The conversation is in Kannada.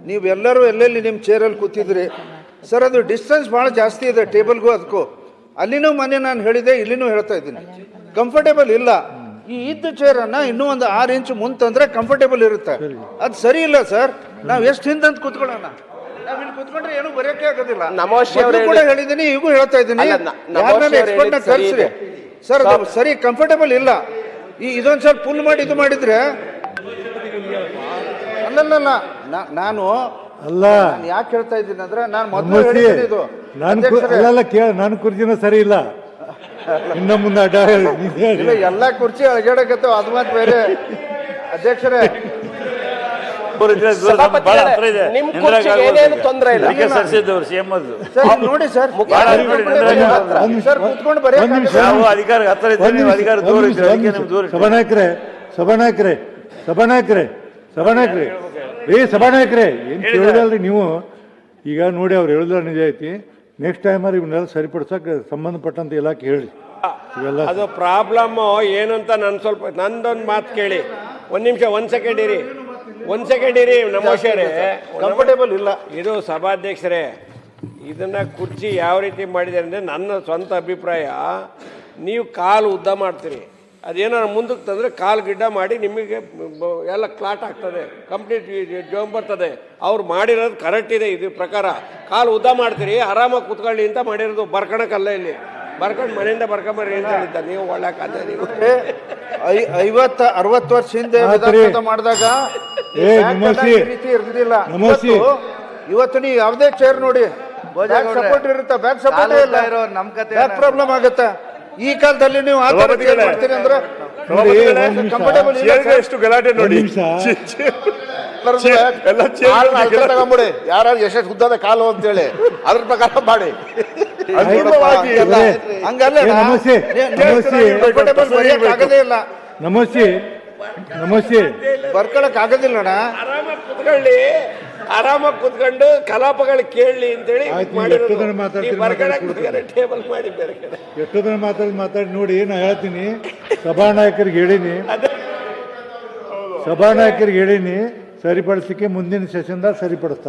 ನೀವೆಲ್ಲರೂ ಎಲ್ಲೆಲ್ಲಿ ನಿಮ್ಮ ಚೇರಲ್ಲಿ ಕೂತಿದ್ರಿ ಸರ್, ಅದು ಡಿಸ್ಟೆನ್ಸ್ ಭಾಳ ಜಾಸ್ತಿ ಇದೆ ಟೇಬಲ್ಗೂ ಅದಕ್ಕೂ. ಅಲ್ಲಿನೂ ಮೊನ್ನೆ ನಾನು ಹೇಳಿದೆ, ಇಲ್ಲಿನೂ ಹೇಳ್ತಾ ಇದ್ದೀನಿ, ಕಂಫರ್ಟೇಬಲ್ ಇಲ್ಲ. ಈ ಇದ್ದ ಚೇರನ್ನು ಇನ್ನೂ ಒಂದು 6 ಇಂಚು ಮುಂತಂದ್ರೆ ಕಂಫರ್ಟೇಬಲ್ ಇರುತ್ತೆ. ಅದು ಸರಿ ಇಲ್ಲ ಸರ್. ನಾವು ಎಷ್ಟು ಹಿಂದಂತ ಕೂತ್ಕೊಳ್ಳೋಣ, ನಾವು ಇಲ್ಲಿ ಕೂತ್ಕೊಂಡ್ರೆ ಏನು ಬರೆಯೋಕೆ ಆಗೋದಿಲ್ಲ. ಕೂಡ ಹೇಳಿದ್ದೀನಿ, ಈಗೂ ಹೇಳ್ತಾ ಇದ್ದೀನಿ, ಎಕ್ಸ್ಪರ್ಟ್ನ ಕಳಿಸ್ರಿ ಸರ್. ಅದು ಸರಿ ಕಂಫರ್ಟೇಬಲ್ ಇಲ್ಲ. ಇದೊಂದು ಸರ್ ಫುಲ್ ಮಾಡಿ ಇದು ಮಾಡಿದ್ರೆ ಅಲ್ಲಲ್ಲ. ನಾನು ಅಲ್ಲ, ಯಾಕೆ ಹೇಳ್ತಾ ಇದ್ದೀನಿ ಅಂದ್ರೆ ನಾನು ಮೊದಲು ಹೇಳಿದ್ದೀನಿ ಇದು ನಾನು ಕುರ್ಚಿನ ಸರಿ ಇಲ್ಲ, ಇನ್ನ ಮುಂದೆ ಅಡ್ಡ ಎಲ್ಲ ಕುರ್ಚಿ ಅಳಗಾಡಕತ್ತವ, ಅದು ಮಾತು ಬೇರೆ. ಅಧ್ಯಕ್ಷರೇ, ನೋಡಿ ಸರ್, ಕೂತ್ಕೊಂಡು ಬರೀ ಸಭಾನಾಯಕರೇ ಏನ್ ಕೇಳಿದಲ್ರಿ ನೀವು. ಈಗ ನೋಡಿ ಅವ್ರು ಹೇಳಿದ್ರೆ ನಿಜ ಐತಿ. ನೆಕ್ಸ್ಟ್ ಟೈಮ್ ಇವನ್ನೆಲ್ಲ ಸರಿಪಡಿಸಕ್ಕೆ ಸಂಬಂಧಪಟ್ಟಂತ ಇಲಾಖೆ ಹೇಳಿ. ಇವೆಲ್ಲ ಅದು ಪ್ರಾಬ್ಲಮ್ ಏನು ಅಂತ ನಂದೊಂದು ಮಾತು ಕೇಳಿ. ಒಂದ್ ಸೆಕೆಂಡ್ ಇರಿ ನಮೋಶರೇ. ಕಂಫರ್ಟೇಬಲ್ ಇಲ್ಲ ಇದು ಸಭಾಧ್ಯಕ್ಷರೇ, ಇದನ್ನ ಕುರ್ಚಿ ಯಾವ ರೀತಿ ಮಾಡಿದ್ದಾರೆ ಅಂದರೆ, ನನ್ನ ಸ್ವಂತ ಅಭಿಪ್ರಾಯ, ನೀವು ಕಾಲು ಉದ್ದ ಮಾಡ್ತೀರಿ, ಅದೇನಾರು ಮುಂದಕ್ಕೆ ತಂದರೆ ಕಾಲು ಗಿಡ್ಡ ಮಾಡಿ ನಿಮಗೆ ಎಲ್ಲ ಕ್ಲಾಟ್ ಆಗ್ತದೆ, ಕಂಪ್ಲೀಟ್ ಜೋಮ್ ಬರ್ತದೆ. ಅವ್ರು ಮಾಡಿರೋದು ಕರೆಕ್ಟ್ ಇದೆ, ಇದು ಪ್ರಕಾರ ಕಾಲು ಉದ್ದ ಮಾಡ್ತೀರಿ, ಆರಾಮಾಗಿ ಕೂತ್ಕೊಳ್ಳಿ ಅಂತ ಮಾಡಿರೋದು. ಬರ್ಕೊಳಕ್ಕಲ್ಲ, ಇಲ್ಲಿ ಬರ್ಕೊಂಡು ಮನೆಯಿಂದ ಬರ್ಕೊಂಬರ್ರಿ ಅಂತ ಹೇಳಿದ್ದ. ನೀವು ಒಳ್ಳೆ ಕತೆ. ನೀವು 50-60 ವರ್ಷ ಹಿಂದೆ ಮಾಡಿದಾಗ ರೀತಿ ಇರ್ತಿಲ್ಲ. ಇವತ್ತು ನೀವು ಯಾವುದೇ ಚೇರ್ ನೋಡಿ ಸಪೋರ್ಟ್ ಇರುತ್ತೆ, ಬ್ಯಾಕ್ ಸಪೋರ್ಟ್ ಇಲ್ಲ, ಬ್ಯಾಕ್ ಪ್ರಾಬ್ಲಮ್ ಆಗುತ್ತೆ. ಈ ಕಾಲದಲ್ಲಿ ನೀವು ಮಾಡ್ತೀರಿ ಅಂದ್ರೆ ಕಂಫರ್ಟೇಬಲ್ ಎಷ್ಟು ಗಲಾಟೆ ನೋಡಿ. ತಗೊಂಬಿಡಿ, ಯಾರು ಎಷ್ಟು ಉದ್ದದ ಕಾಲು ಅಂತೇಳಿ ಅದ್ರ ಪ್ರಕಾರ ಮಾಡಿ. ನಮಸ್ತೆ ಬರ್ಕೊಳಕ್ ಆಗೋದಿಲ್ಲ ಅಣ್ಣ. ಆರಾಮಾಗಿ ಕುತ್ಕೊಂಡು ಕಲಾಪಗಳು ಕೇಳಲಿ ಅಂತೇಳಿ ಟೇಬಲ್ ಮಾಡಿ ಬೇರೆ ಕಡೆ ಎಷ್ಟೋ ಜನ ಮಾತಾಡಿ ನೋಡಿ. ನಾ ಹೇಳ್ತೀನಿ, ಸಭಾನಾಯಕರಿಗೆ ಹೇಳಿನಿ, ಸರಿಪಡಿಸಲಿಕ್ಕೆ ಮುಂದಿನ ಸೆಷನ್ದಾಗ ಸರಿಪಡಿಸ್ತಾರೆ.